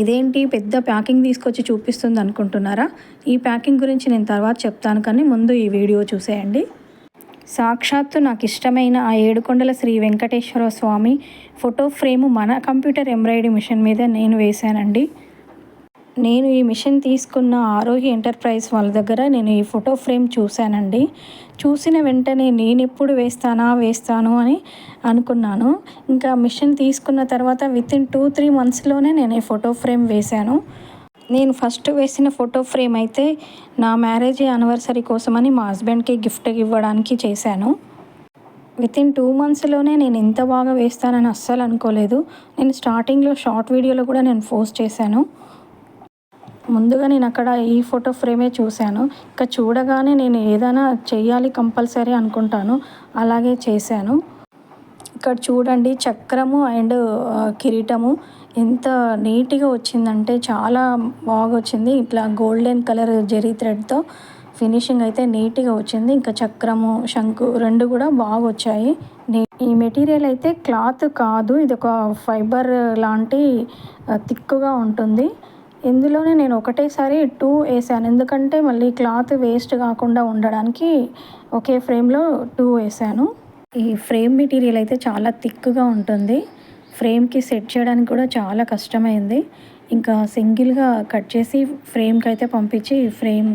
ఇదేంటి పెద్ద ప్యాకింగ్ తీసుకొచ్చి చూపిస్తుంది అనుకుంటున్నారా? ఈ ప్యాకింగ్ గురించి నేను తర్వాత చెప్తాను, కానీ ముందు ఈ వీడియో చూసేయండి. సాక్షాత్తు నాకు ఇష్టమైన ఆ ఏడుకొండల శ్రీ వెంకటేశ్వర స్వామి ఫోటో ఫ్రేము మన కంప్యూటర్ ఎంబ్రాయిడరీ మిషన్ మీద నేను వేశానండి. నేను ఈ మిషన్ తీసుకున్న ఆరోహి ఎంటర్ప్రైజ్ వాళ్ళ దగ్గర నేను ఈ ఫోటో ఫ్రేమ్ చూశానండి. చూసిన వెంటనే నేను ఎప్పుడు వేస్తాను అని అనుకున్నాను. ఇంకా మిషన్ తీసుకున్న తర్వాత వితిన్ 2-3 మంత్స్లోనే నేను ఈ ఫోటో ఫ్రేమ్ వేశాను. నేను ఫస్ట్ వేసిన ఫోటో ఫ్రేమ్ అయితే నా మ్యారేజ్ యానివర్సరీ కోసమని మా హస్బెండ్కి గిఫ్ట్ ఇవ్వడానికి చేశాను. వితిన్ 2 మంత్స్లోనే నేను ఇంత బాగా వేస్తానని అస్సలు అనుకోలేదు. నేను స్టార్టింగ్లో షార్ట్ వీడియోలో కూడా నేను పోస్ట్ చేశాను. ముందుగా నేను అక్కడ ఈ ఫోటో ఫ్రేమే చూశాను. ఇంకా చూడగానే నేను ఏదైనా చెయ్యాలి కంపల్సరీ అనుకుంటాను, అలాగే చేశాను. ఇక్కడ చూడండి, చక్రము అండ్ కిరీటము ఎంత నీట్గా వచ్చిందంటే చాలా బాగా వచ్చింది. ఇట్లా గోల్డెన్ కలర్ జెరీ థ్రెడ్తో ఫినిషింగ్ అయితే నీట్గా వచ్చింది. ఇంకా చక్రము, శంకు రెండు కూడా బాగా వచ్చాయి. ఈ మెటీరియల్ అయితే క్లాత్ కాదు, ఇది ఒక ఫైబర్ లాంటి థిక్గా ఉంటుంది. ఇందులోనే నేను ఒకటేసారి 2 వేసాను, ఎందుకంటే మళ్ళీ క్లాత్ వేస్ట్ కాకుండా ఉండడానికి ఒకే ఫ్రేమ్లో 2 వేసాను. ఈ ఫ్రేమ్ మెటీరియల్ అయితే చాలా థిక్గా ఉంటుంది. ఫ్రేమ్కి సెట్ చేయడానికి కూడా చాలా కష్టమైంది. ఇంకా సింగిల్గా కట్ చేసి ఫ్రేమ్కి అయితే పంపించి ఫ్రేమ్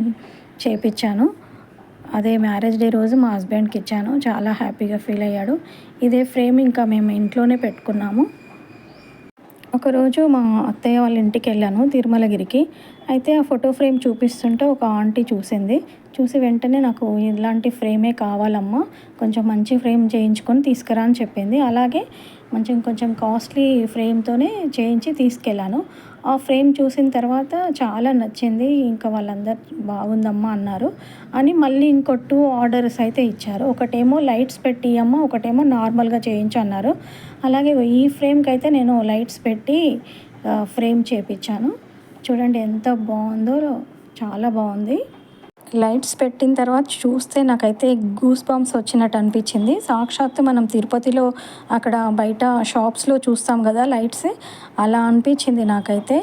చేపించాను. అదే మ్యారేజ్ డే రోజు మా హస్బెండ్కి ఇచ్చాను. చాలా హ్యాపీగా ఫీల్ అయ్యాడు. ఇదే ఫ్రేమ్ ఇంకా మేము ఇంట్లోనే పెట్టుకున్నాము. ఒకరోజు మా అత్తయ్య వాళ్ళ ఇంటికి వెళ్ళాను, తిరుమలగిరికి. అయితే ఆ ఫోటో ఫ్రేమ్ చూపిస్తుంటే ఒక ఆంటీ చూసి వెంటనే నాకు ఇలాంటి ఫ్రేమే కావాలమ్మా, కొంచెం మంచి ఫ్రేమ్ చేయించుకొని తీసుకురా అని చెప్పింది. అలాగే కొంచెం కాస్ట్లీ ఫ్రేమ్తోనే చేయించి తీసుకెళ్ళాను. ఆ ఫ్రేమ్ చూసిన తర్వాత చాలా నచ్చింది. ఇంకా వాళ్ళందరూ బాగుందమ్మా అన్నారు అని మళ్ళీ ఇంకో 2 ఆర్డర్స్ అయితే ఇచ్చారు. ఒకటేమో లైట్స్ పెట్టి అమ్మ, ఒకటేమో నార్మల్గా చేయించు అన్నారు. అలాగే ఈ ఫ్రేమ్కి అయితే నేను లైట్స్ పెట్టి ఫ్రేమ్ చేయించాను. చూడండి ఎంత బాగుందో, చాలా బాగుంది. లైట్స్ పెట్టిన తర్వాత చూస్తే నాకైతే గూస్ బంప్స్ వచ్చినట్టు అనిపించింది. సాక్షాత్తు మనం తిరుపతిలో అక్కడ బయట షాప్స్లో చూస్తాం కదా లైట్స్, అలా అనిపించింది నాకైతే.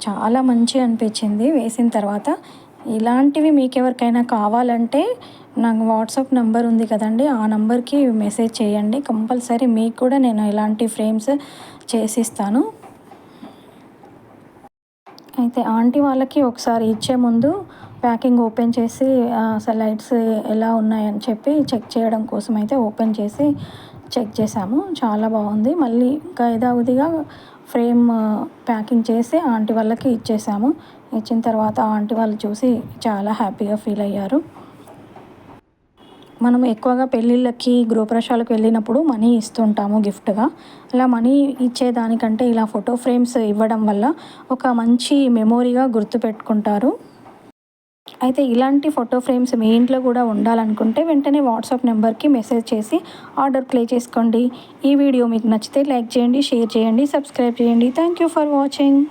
చాలా మంచిగా అనిపించింది వేసిన తర్వాత. ఇలాంటివి మీకు ఎవరికైనా కావాలంటే నాకు వాట్సాప్ నెంబర్ ఉంది కదండి, ఆ నెంబర్కి మెసేజ్ చేయండి. కంపల్సరీ మీకు కూడా నేను ఇలాంటి ఫ్రేమ్స్ చేసిస్తాను. అయితే ఆంటీ వాళ్ళకి ఒకసారి ఇచ్చే ముందు ప్యాకింగ్ ఓపెన్ చేసి అసలు లైట్స్ ఎలా ఉన్నాయని చెప్పి చెక్ చేయడం కోసం అయితే ఓపెన్ చేసి చెక్ చేసాము. చాలా బాగుంది. మళ్ళీ ఇంకా యథావిధిగా ఫ్రేమ్ ప్యాకింగ్ చేసి ఆంటీ వాళ్ళకి ఇచ్చేసాము. ఇచ్చిన తర్వాత ఆంటీ వాళ్ళు చూసి చాలా హ్యాపీగా ఫీల్ అయ్యారు. మనం ఎక్కువగా పెళ్ళిళ్ళకి, గృహప్రవేశాలకు వెళ్ళినప్పుడు మనీ ఇస్తుంటాము గిఫ్ట్గా. అలా మనీ ఇచ్చేదానికంటే ఇలా ఫోటో ఫ్రేమ్స్ ఇవ్వడం వల్ల ఒక మంచి మెమోరీగా గుర్తుపెట్టుకుంటారు. అయితే ఇలాంటి ఫోటో ఫ్రేమ్స్ మీ ఇంట్లో కూడా ఉండాలనుకుంటే వెంటనే వాట్సాప్ నెంబర్కి మెసేజ్ చేసి ఆర్డర్ ప్లేస్ చేసుకోండి. ఈ వీడియో మీకు నచ్చితే లైక్ చేయండి, షేర్ చేయండి, సబ్స్క్రైబ్ చేయండి. Thank you for watching.